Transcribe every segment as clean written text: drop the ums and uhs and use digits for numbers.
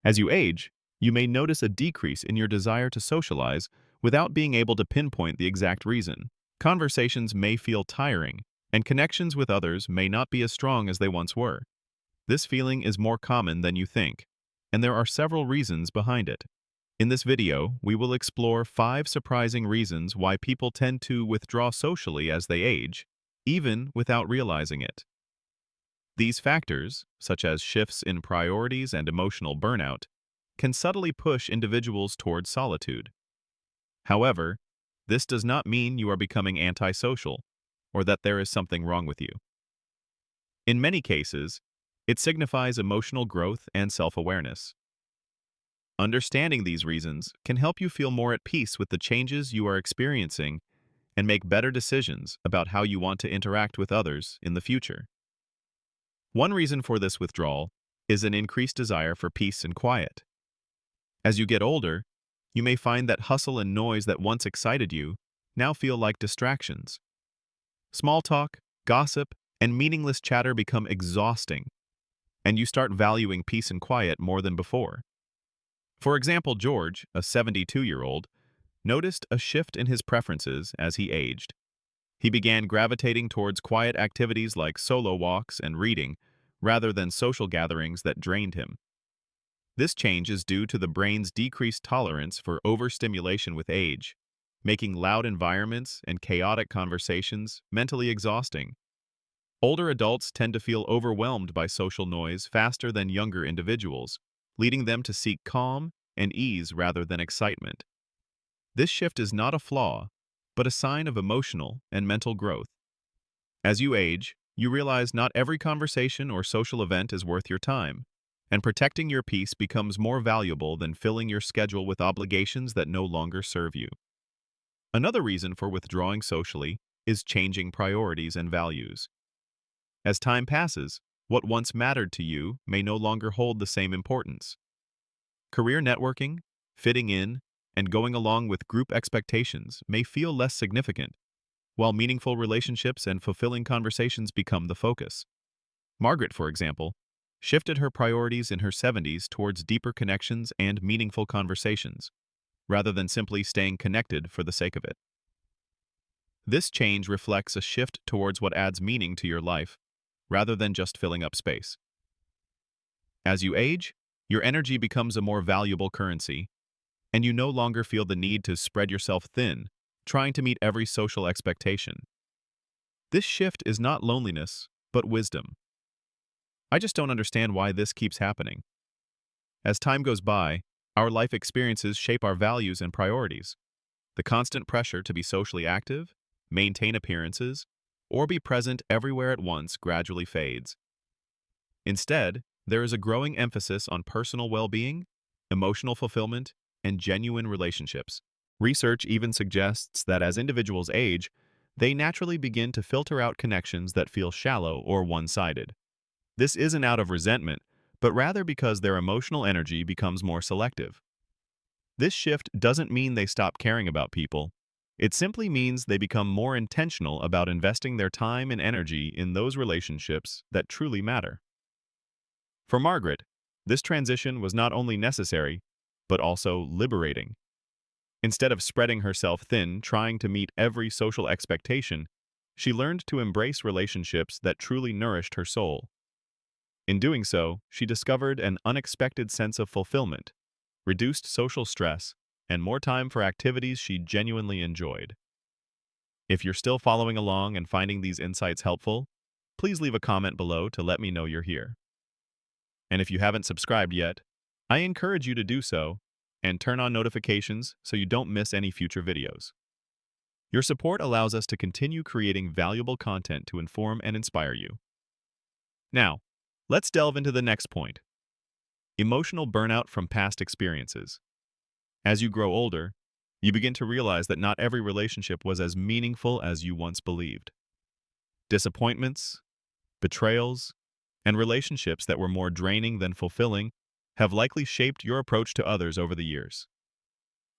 As you age, you may notice a decrease in your desire to socialize without being able to pinpoint the exact reason. Conversations may feel tiring, and connections with others may not be as strong as they once were. This feeling is more common than you think, and there are several reasons behind it. In this video, we will explore 5 surprising reasons why people tend to withdraw socially as they age, even without realizing it. These factors, such as shifts in priorities and emotional burnout, can subtly push individuals towards solitude. However, this does not mean you are becoming antisocial or that there is something wrong with you. In many cases, it signifies emotional growth and self-awareness. Understanding these reasons can help you feel more at peace with the changes you are experiencing and make better decisions about how you want to interact with others in the future. One reason for this withdrawal is an increased desire for peace and quiet. As you get older, you may find that hustle and noise that once excited you now feel like distractions. Small talk, gossip, and meaningless chatter become exhausting, and you start valuing peace and quiet more than before. For example, George, a 72-year-old, noticed a shift in his preferences as he aged. He began gravitating towards quiet activities like solo walks and reading, rather than social gatherings that drained him. This change is due to the brain's decreased tolerance for overstimulation with age, making loud environments and chaotic conversations mentally exhausting. Older adults tend to feel overwhelmed by social noise faster than younger individuals, leading them to seek calm and ease rather than excitement. This shift is not a flaw, but a sign of emotional and mental growth. As you age, you realize not every conversation or social event is worth your time, and protecting your peace becomes more valuable than filling your schedule with obligations that no longer serve you. Another reason for withdrawing socially is changing priorities and values. As time passes, what once mattered to you may no longer hold the same importance. Career networking, fitting in, and going along with group expectations may feel less significant, while meaningful relationships and fulfilling conversations become the focus. Margaret, for example, shifted her priorities in her 70s towards deeper connections and meaningful conversations, rather than simply staying connected for the sake of it. This change reflects a shift towards what adds meaning to your life, rather than just filling up space. As you age, your energy becomes a more valuable currency, and you no longer feel the need to spread yourself thin, trying to meet every social expectation. This shift is not loneliness, but wisdom. I just don't understand why this keeps happening. As time goes by, our life experiences shape our values and priorities. The constant pressure to be socially active, maintain appearances, or be present everywhere at once gradually fades. Instead, there is a growing emphasis on personal well-being, emotional fulfillment, and genuine relationships. Research even suggests that as individuals age, they naturally begin to filter out connections that feel shallow or one-sided. This isn't out of resentment, but rather because their emotional energy becomes more selective. This shift doesn't mean they stop caring about people. It simply means they become more intentional about investing their time and energy in those relationships that truly matter. For Margaret, this transition was not only necessary, but also liberating. Instead of spreading herself thin trying to meet every social expectation, she learned to embrace relationships that truly nourished her soul. In doing so, she discovered an unexpected sense of fulfillment, reduced social stress, and more time for activities she genuinely enjoyed. If you're still following along and finding these insights helpful, please leave a comment below to let me know you're here. And if you haven't subscribed yet, I encourage you to do so and turn on notifications so you don't miss any future videos. Your support allows us to continue creating valuable content to inform and inspire you. Now, let's delve into the next point: emotional burnout from past experiences. As you grow older, you begin to realize that not every relationship was as meaningful as you once believed. Disappointments, betrayals, and relationships that were more draining than fulfilling have likely shaped your approach to others over the years.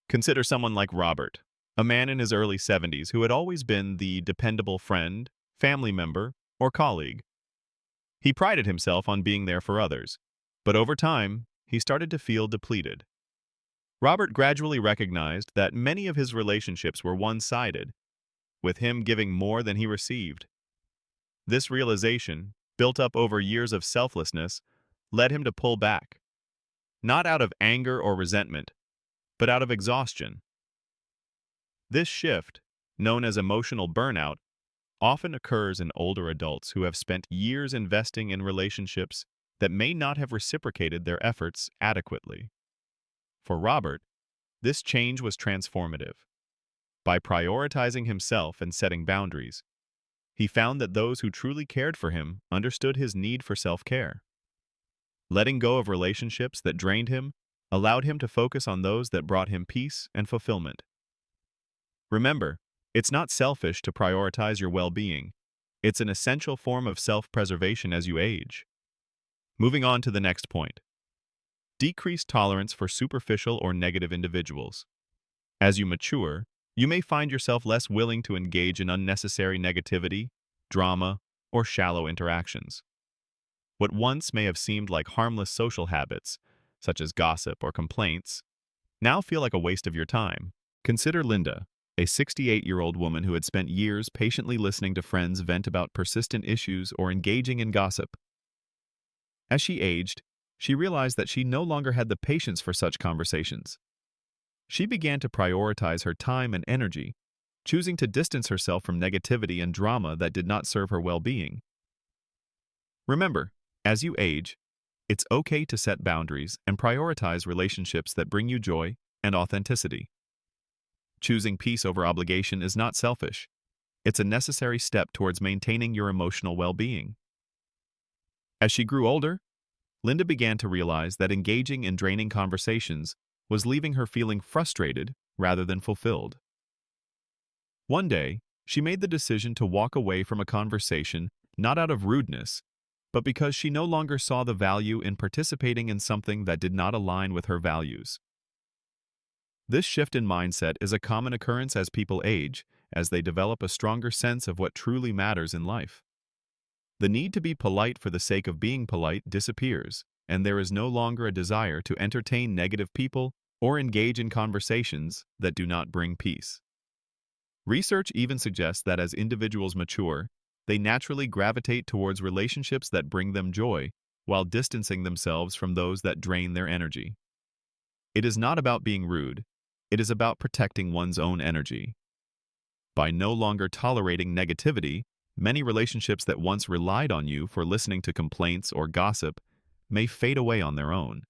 Consider someone like Robert, a man in his early 70s who had always been the dependable friend, family member, or colleague. He prided himself on being there for others, but over time, he started to feel depleted. Robert gradually recognized that many of his relationships were one-sided, with him giving more than he received. This realization, built up over years of selflessness, led him to pull back, not out of anger or resentment, but out of exhaustion. This shift, known as emotional burnout, often occurs in older adults who have spent years investing in relationships that may not have reciprocated their efforts adequately. For Robert, this change was transformative. By prioritizing himself and setting boundaries, he found that those who truly cared for him understood his need for self-care. Letting go of relationships that drained him allowed him to focus on those that brought him peace and fulfillment. Remember, it's not selfish to prioritize your well-being. It's an essential form of self-preservation as you age. Moving on to the next point. Decreased tolerance for superficial or negative individuals. As you mature, you may find yourself less willing to engage in unnecessary negativity, drama, or shallow interactions. What once may have seemed like harmless social habits, such as gossip or complaints, now feel like a waste of your time. Consider Linda, a 68-year-old woman who had spent years patiently listening to friends vent about persistent issues or engaging in gossip. As she aged, she realized that she no longer had the patience for such conversations. She began to prioritize her time and energy, choosing to distance herself from negativity and drama that did not serve her well-being. Remember, as you age, it's okay to set boundaries and prioritize relationships that bring you joy and authenticity. Choosing peace over obligation is not selfish. It's a necessary step towards maintaining your emotional well-being. As she grew older, Linda began to realize that engaging in draining conversations was leaving her feeling frustrated rather than fulfilled. One day, she made the decision to walk away from a conversation not out of rudeness, but because she no longer saw the value in participating in something that did not align with her values. This shift in mindset is a common occurrence as people age, as they develop a stronger sense of what truly matters in life. The need to be polite for the sake of being polite disappears, and there is no longer a desire to entertain negative people or engage in conversations that do not bring peace. Research even suggests that as individuals mature, they naturally gravitate towards relationships that bring them joy, while distancing themselves from those that drain their energy. It is not about being rude. It is about protecting one's own energy. By no longer tolerating negativity, many relationships that once relied on you for listening to complaints or gossip may fade away on their own.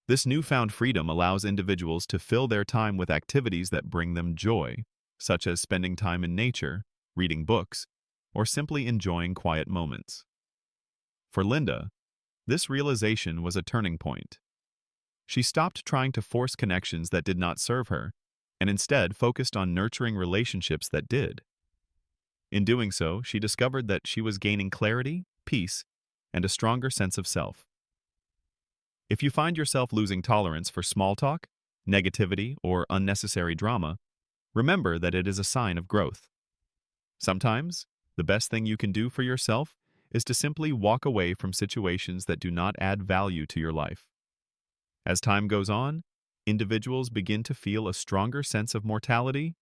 This newfound freedom allows individuals to fill their time with activities that bring them joy, such as spending time in nature, reading books, or simply enjoying quiet moments. For Linda, this realization was a turning point. She stopped trying to force connections that did not serve her, and instead focused on nurturing relationships that did. In doing so, she discovered that she was gaining clarity, peace, and a stronger sense of self. If you find yourself losing tolerance for small talk, negativity, or unnecessary drama, remember that it is a sign of growth. Sometimes, the best thing you can do for yourself is to simply walk away from situations that do not add value to your life. As time goes on, individuals begin to feel a stronger sense of mortality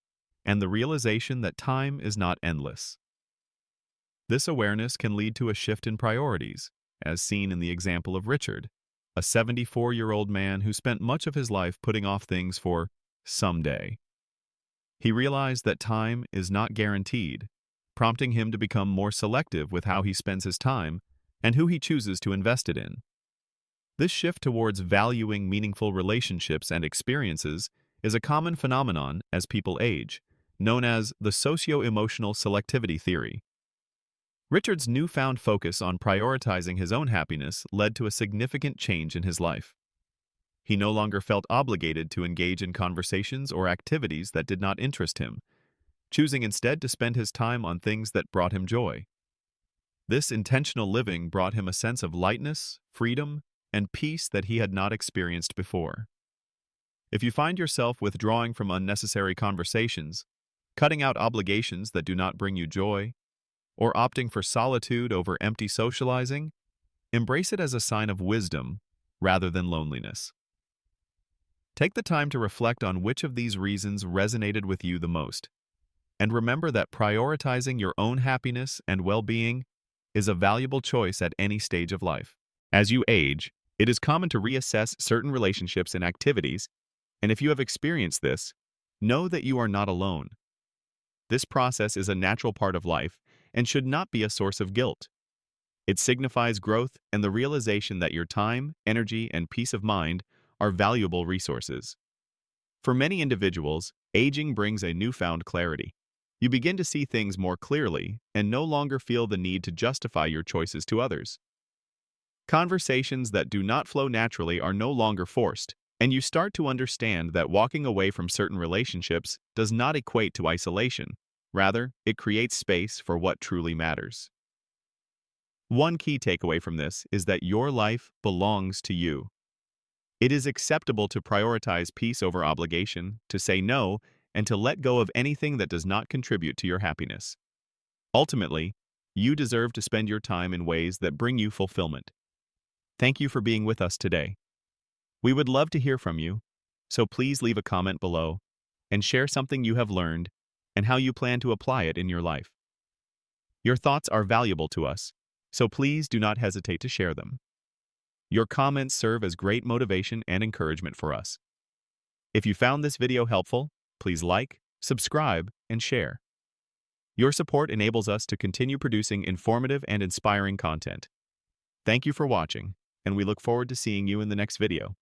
and the realization that time is not endless. This awareness can lead to a shift in priorities, as seen in the example of Richard, a 74-year-old man who spent much of his life putting off things for someday. He realized that time is not guaranteed, prompting him to become more selective with how he spends his time and who he chooses to invest it in. This shift towards valuing meaningful relationships and experiences is a common phenomenon as people age, known as the socio-emotional selectivity theory. Richard's newfound focus on prioritizing his own happiness led to a significant change in his life. He no longer felt obligated to engage in conversations or activities that did not interest him, choosing instead to spend his time on things that brought him joy. This intentional living brought him a sense of lightness, freedom, and peace that he had not experienced before. If you find yourself withdrawing from unnecessary conversations, cutting out obligations that do not bring you joy, or opting for solitude over empty socializing, embrace it as a sign of wisdom rather than loneliness. Take the time to reflect on which of these reasons resonated with you the most. And remember that prioritizing your own happiness and well-being is a valuable choice at any stage of life. As you age, it is common to reassess certain relationships and activities, and if you have experienced this, know that you are not alone. This process is a natural part of life and should not be a source of guilt. It signifies growth and the realization that your time, energy, and peace of mind are valuable resources. For many individuals, aging brings a newfound clarity. You begin to see things more clearly and no longer feel the need to justify your choices to others. Conversations that do not flow naturally are no longer forced, and you start to understand that walking away from certain relationships does not equate to isolation. Rather, it creates space for what truly matters. One key takeaway from this is that your life belongs to you. It is acceptable to prioritize peace over obligation, to say no, and to let go of anything that does not contribute to your happiness. Ultimately, you deserve to spend your time in ways that bring you fulfillment. Thank you for being with us today. We would love to hear from you, so please leave a comment below and share something you have learned and how you plan to apply it in your life. Your thoughts are valuable to us, so please do not hesitate to share them. Your comments serve as great motivation and encouragement for us. If you found this video helpful, please like, subscribe, and share. Your support enables us to continue producing informative and inspiring content. Thank you for watching, and we look forward to seeing you in the next video.